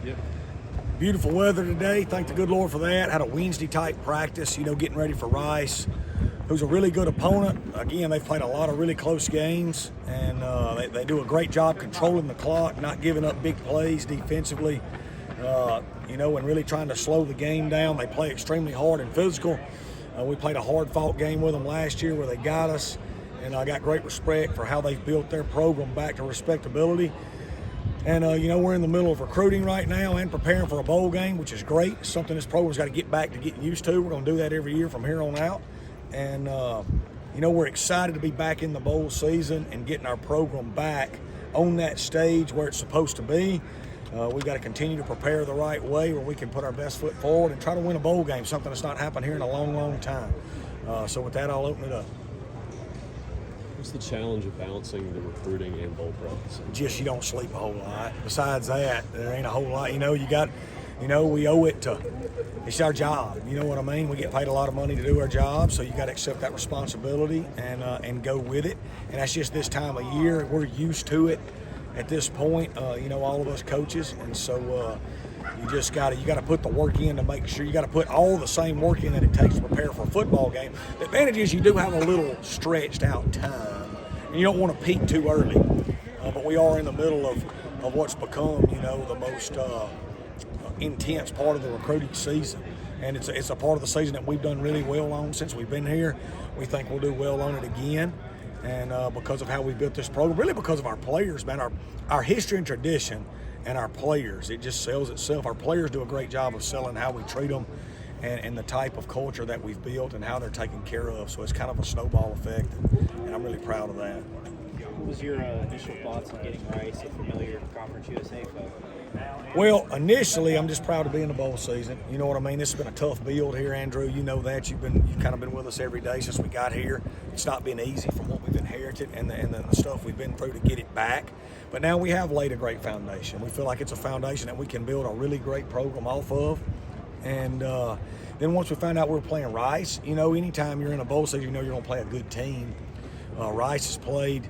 Yep. Beautiful weather today. Thank the good Lord for that. Had a Wednesday type practice, getting ready for Rice, who's a really good opponent. Again, they've played a lot of really close games, and they do a great job controlling the clock, not giving up big plays defensively, and really trying to slow the game down. They play extremely hard and physical. We played a hard-fought game with them last year where they got us, and I got great respect for how they've built their program back to respectability. And, we're in the middle of recruiting right now and preparing for a bowl game, which is great. Something this program's got to get back to getting used to. We're going to do that every year from here on out. And, we're excited to be back in the bowl season and getting our program back on that stage where it's supposed to be. We've got to continue to prepare the right way where we can put our best foot forward and try to win a bowl game, something that's not happened here in a long, long time. So with that, I'll open it up. What's the challenge of balancing the recruiting and bowl practice? Just you don't sleep a whole lot. Besides that, there ain't a whole lot. We owe it to, it's our job. You know what I mean? We get paid a lot of money to do our job, so you got to accept that responsibility and go with it. And that's just this time of year. We're used to it at this point, all of us coaches. And so you got to put the work in to make sure you got to put all the same work in that it takes to prepare for a football game. The advantage is you do have a little stretched out time, and you don't want to peak too early. But we are in the middle of what's become, the most intense part of the recruiting season. And it's a part of the season that we've done really well on since we've been here. We think we'll do well on it again. And because of how we built this program, really because of our players, man, our history and tradition and our players, it just sells itself. Our players do a great job of selling how we treat them and the type of culture that we've built and how they're taken care of. So it's kind of a snowball effect, and I'm really proud of that. What was your initial thoughts on getting Rice a familiar Conference USA foe? Well, initially, I'm just proud to be in the bowl season. You know what I mean? This has been a tough build here, Andrew. You know that. You've kind of been with us every day since we got here. It's not been easy from what we've inherited and the stuff we've been through to get it back. But now we have laid a great foundation. We feel like it's a foundation that we can build a really great program off of. And then once we found out we were playing Rice, anytime you're in a bowl season, you're going to play a good team. Rice has played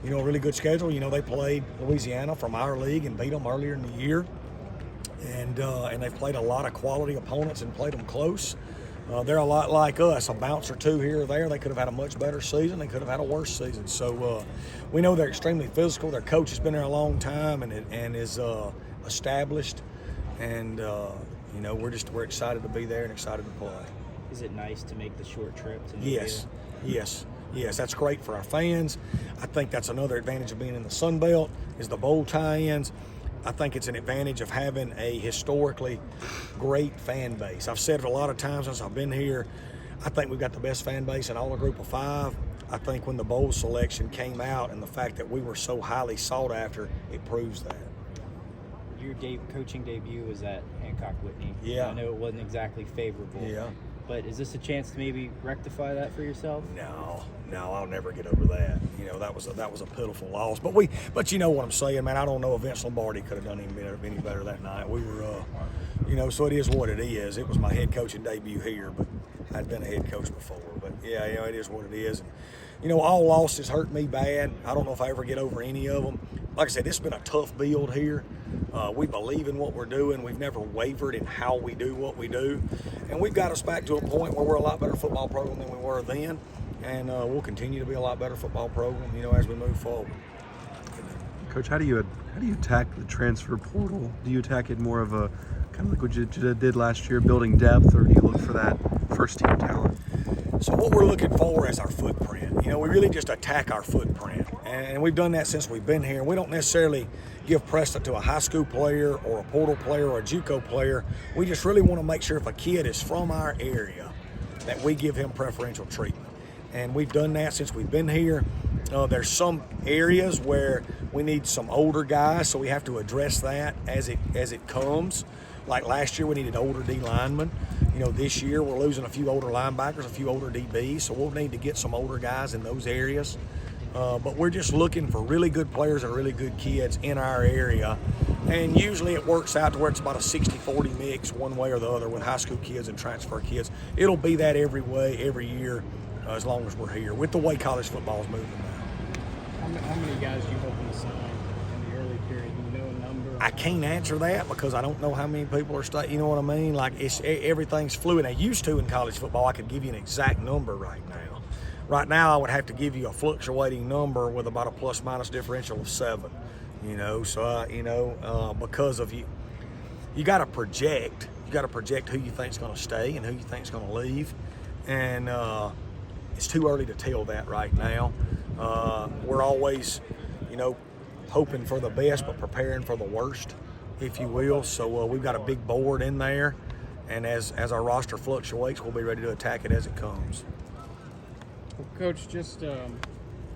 a really good schedule. They played Louisiana from our league and beat them earlier in the year. And they've played a lot of quality opponents and played them close. They're a lot like us, a bounce or two here or there. They could have had a much better season. They could have had a worse season. So we know they're extremely physical. Their coach has been there a long time and is established. And, we're excited to be there and excited to play. Is it nice to make the short trip to Yes, that's great for our fans. I think that's another advantage of being in the Sun Belt is the bowl tie-ins. I think it's an advantage of having a historically great fan base. I've said it a lot of times since I've been here. I think we've got the best fan base in all the Group of Five. I think when the bowl selection came out and the fact that we were so highly sought after, it proves that. Your coaching debut was at Hancock Whitney. Yeah. I know it wasn't exactly favorable. Yeah. But is this a chance to maybe rectify that for yourself? No, I'll never get over that. That was a pitiful loss. But you know what I'm saying, man. I don't know if Vince Lombardi could have done any better that night. We were, so it is what it is. It was my head coaching debut here, but I'd been a head coach before. But yeah, it is what it is. And, all losses hurt me bad. I don't know if I ever get over any of them. Like I said, it's been a tough build here. We believe in what we're doing. We've never wavered in how we do what we do. And we've got us back to a point where we're a lot better football program than we were then. And we'll continue to be a lot better football program, as we move forward. Coach, how do you attack the transfer portal? Do you attack it more of a kind of like what you did last year, building depth, or do you look for that first-team talent? So what we're looking for is our footprint. We really just attack our footprint. And we've done that since we've been here. We don't necessarily give precedent to a high school player or a portal player or a JUCO player. We just really want to make sure if a kid is from our area that we give him preferential treatment. And we've done that since we've been here. There's some areas where we need some older guys, so we have to address that as it comes. Like last year, we needed older D linemen. This year we're losing a few older linebackers, a few older DBs, so we'll need to get some older guys in those areas. But we're just looking for really good players and really good kids in our area. And usually it works out to where it's about a 60-40 mix one way or the other with high school kids and transfer kids. It'll be that every year as long as we're here with the way college football is moving now. How many guys do you hope to sign in the early period? Do you know a number? I can't answer that because I don't know how many people are staying. You know what I mean? Like everything's fluid. I used to in college football, I could give you an exact number right now. Right now, I would have to give you a fluctuating number with about a plus-minus differential of 7. You know, so because of you got to project. You got to project who you think's going to stay and who you think's going to leave, and it's too early to tell that right now. We're always, hoping for the best but preparing for the worst, if you will. So we've got a big board in there, and as our roster fluctuates, we'll be ready to attack it as it comes. Well, Coach, just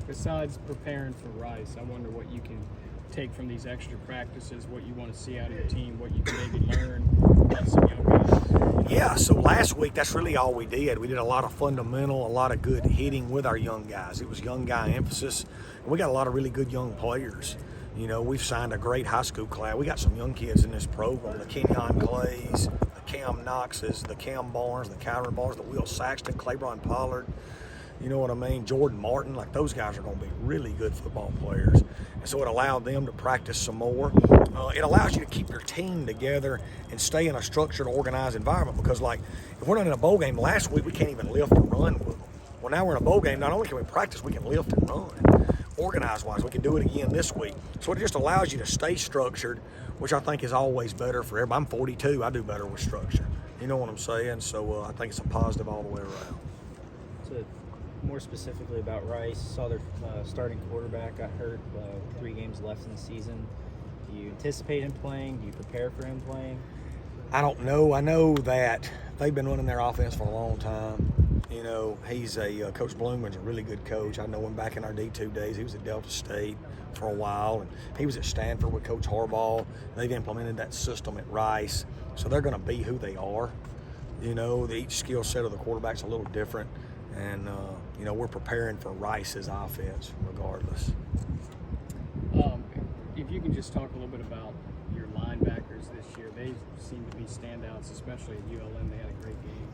besides preparing for Rice, I wonder what you can take from these extra practices, what you want to see out of your team, what you can maybe learn about some young guys. Yeah, so last week, that's really all we did. We did a lot of fundamental, a lot of good hitting with our young guys. It was young guy emphasis. And we got a lot of really good young players. We've signed a great high school class. We got some young kids in this program, the Kenyon Clays, the Cam Knoxes, the Cam Barnes, the Kyron Barnes, the Will Saxton, Claiborne Pollard. You know what I mean? Jordan Martin, like those guys are going to be really good football players. And so it allowed them to practice some more. It allows you to keep your team together and stay in a structured, organized environment because, like, if we're not in a bowl game last week, we can't even lift and run with them. Well, now we're in a bowl game. Not only can we practice, we can lift and run. Organized-wise, we can do it again this week. So it just allows you to stay structured, which I think is always better for everybody. I'm 42. I do better with structure. You know what I'm saying? So I think it's a positive all the way around. So more specifically about Rice, saw their starting quarterback got hurt, 3 games left in the season. Do you anticipate him playing? Do you prepare for him playing? I don't know. I know that they've been running their offense for a long time. He's Coach Bloomman's a really good coach. I know him back in our D2 days. He was at Delta State for a while, and he was at Stanford with Coach Harbaugh. They've implemented that system at Rice, so they're going to be who they are. Each skill set of the quarterback's a little different, and we're preparing for Rice's offense regardless. If you can just talk a little bit about your linebackers this year. They seem to be standouts, especially at ULM. They had a great game.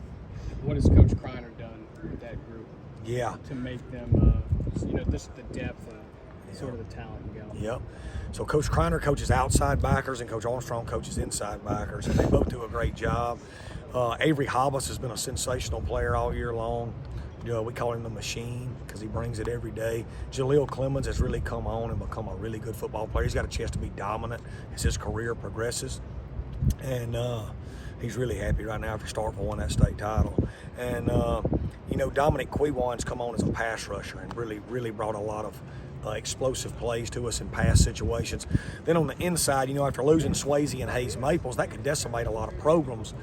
What has Coach Kreiner done with that group? Yeah. To make them, just the depth and sort of the talent go. Yep. So Coach Kreiner coaches outside backers and Coach Armstrong coaches inside backers, and they both do a great job. Avery Hobbs has been a sensational player all year long. We call him the machine because he brings it every day. Jaleel Clemens has really come on and become a really good football player. He's got a chance to be dominant as his career progresses. And he's really happy right now after Starkville won that state title. And, Dominic Quiwan's come on as a pass rusher and really brought a lot of explosive plays to us in pass situations. Then on the inside, after losing Swayze and Hayes Maples, that could decimate a lot of programs.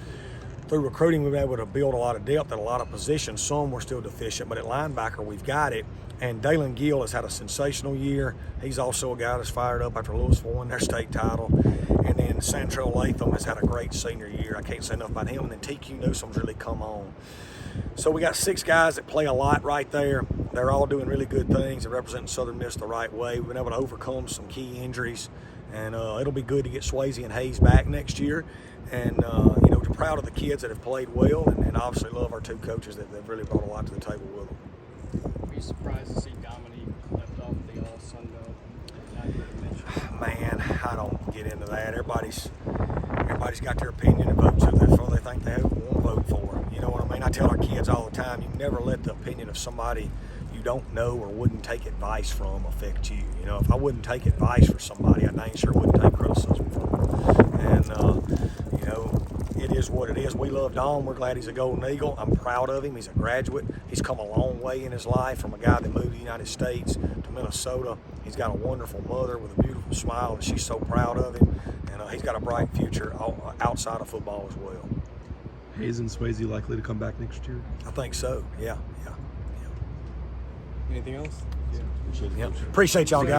Through recruiting, we've been able to build a lot of depth at a lot of positions. Some were still deficient, but at linebacker, we've got it. And Dalen Gill has had a sensational year. He's also a guy that's fired up after Louisville won their state title. And then Santrell Latham has had a great senior year. I can't say enough about him. And then TQ Newsom's really come on. So we got 6 guys that play a lot right there. They're all doing really good things and representing Southern Miss the right way. We've been able to overcome some key injuries. And it'll be good to get Swayze and Hayes back next year. And, we're proud of the kids that have played well and obviously love our 2 coaches that have really brought a lot to the table with them. Were you surprised to see Dominique left off the All-Sun Belt? Not even mentioned. Man, I don't get into that. Everybody's got their opinion and votes who they think they won't vote for. You know what I mean? I tell our kids all the time, you never let the opinion of somebody you don't know or wouldn't take advice from affect you. If I wouldn't take advice from somebody, I dang sure wouldn't take criticism from them. And, it is what it is. We love Dom. We're glad he's a Golden Eagle. I'm proud of him. He's a graduate. He's come a long way in his life from a guy that moved to the United States to Minnesota. He's got a wonderful mother with a beautiful smile, and she's so proud of him. And he's got a bright future outside of football as well. Hayes and Swayze likely to come back next year? I think so. Yeah. Anything else? Appreciate y'all guys.